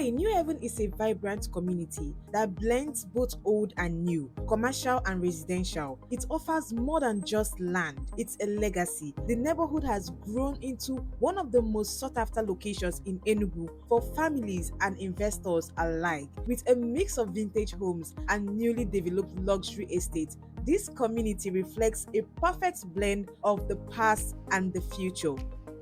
Today, New Haven is a vibrant community that blends both old and new, commercial and residential. It offers more than just land, it's a legacy. The neighborhood has grown into one of the most sought after locations in Enugu for families and investors alike. With a mix of vintage homes and newly developed luxury estates, this community reflects a perfect blend of the past and the future.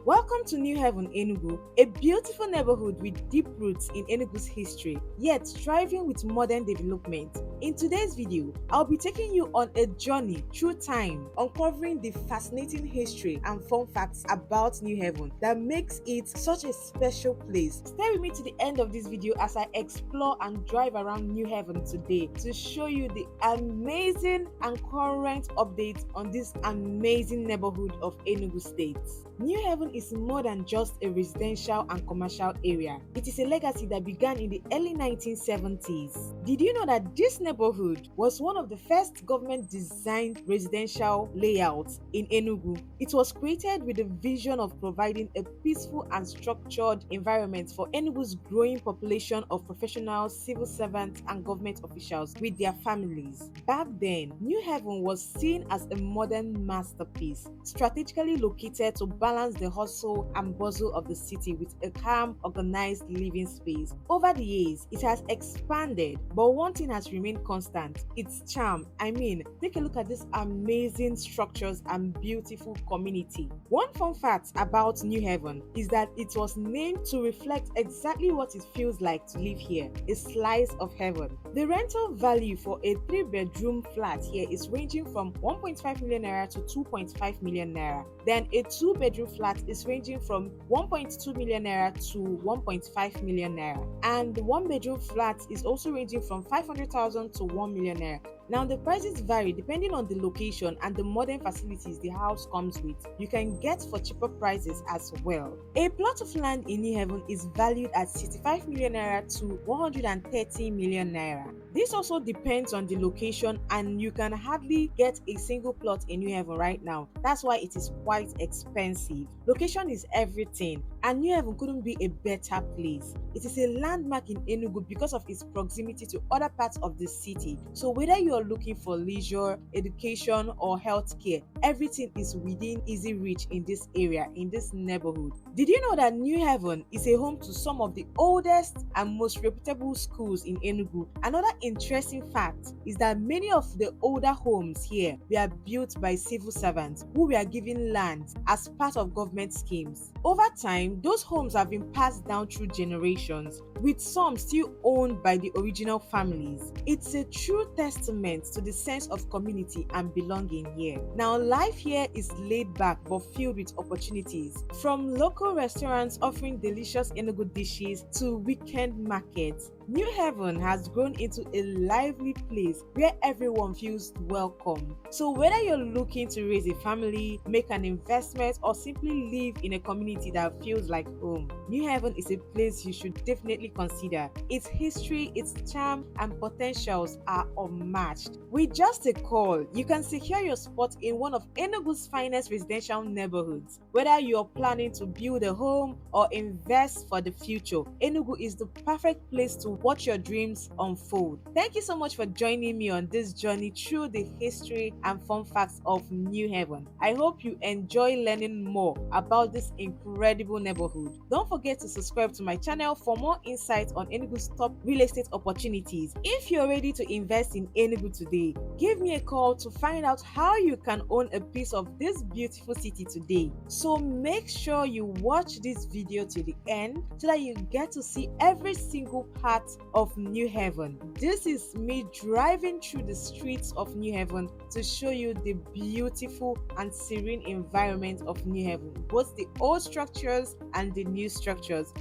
Welcome to New Haven, Enugu, a beautiful neighborhood with deep roots in Enugu's history, yet thriving with modern development. In today's video, I'll be taking you on a journey through time, uncovering the fascinating history and fun facts about New Haven that makes it such a special place. Stay with me to the end of this video as I explore and drive around New Haven today to show you the amazing and current updates on this amazing neighborhood of Enugu State. New Haven is more than just a residential and commercial area. It is a legacy that began in the early 1970s. Did you know that this neighborhood was one of the first government-designed residential layouts in Enugu? It was created with the vision of providing a peaceful and structured environment for Enugu's growing population of professionals, civil servants, and government officials with their families. Back then, New Haven was seen as a modern masterpiece, strategically located to balance the hustle and bustle of the city with a calm, organized living space. Over the years, it has expanded, but one thing has remained constant: its charm. Take a look at these amazing structures and beautiful community. One fun fact about New Haven is that it was named to reflect exactly what it feels like to live here, a slice of heaven. The rental value for a 3-bedroom flat here is ranging from 1.5 million naira to 2.5 million naira. Then a 2-bedroom flat is ranging from 1.2 million naira to 1.5 million naira, and the 1-bedroom flat is also ranging from 500,000 to 1 million naira. Now, the prices vary depending on the location and the modern facilities the house comes with. You can get for cheaper prices as well. A plot of land in New Haven is valued at 65 million naira to 130 million naira. This also depends on the location, and you can hardly get a single plot in New Haven right now. That's why it is quite expensive. Location is everything, and New Haven couldn't be a better place. It is a landmark in Enugu because of its proximity to other parts of the city. So whether you are looking for leisure, education, or healthcare, everything is within easy reach in this area, in this neighborhood. Did you know that New Haven is a home to some of the oldest and most reputable schools in Enugu? Another interesting fact is that many of the older homes here were built by civil servants who were given land as part of government schemes. Over time, those homes have been passed down through generations, with some still owned by the original families. It's a true testament to the sense of community and belonging here. Now, life here is laid back but filled with opportunities, from local restaurants offering delicious Enugu dishes to weekend markets. New Haven has grown into a lively place where everyone feels welcome. So whether you're looking to raise a family, make an investment, or simply live in a community that feels like home, New Haven is a place you should definitely consider. Its history, its charm, and potentials are unmatched. With just a call, you can secure your spot in one of Enugu's finest residential neighborhoods. Whether you're planning to build a home or invest for the future, Enugu is the perfect place to watch your dreams unfold. Thank you so much for joining me on this journey through the history and fun facts of New Haven. I hope you enjoy learning more about this incredible neighborhood. Don't forget to subscribe to my channel for more insights on Enugu's top real estate opportunities. If you're ready to invest in Enugu today, give me a call to find out how you can own a piece of this beautiful city today. So make sure you watch this video to the end so that you get to see every single part of New Haven. This is me driving through the streets of New Haven to show you the beautiful and serene environment of New Haven, both the old structures and the new structures.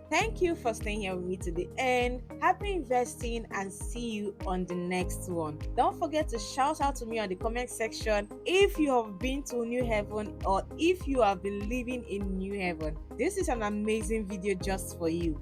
Thank you for staying here with me to the end. Happy investing, and see you on the next one. Don't forget to shout out to me on the comment section if you have been to New Haven or if you have been living in New Haven. This is an amazing video just for you.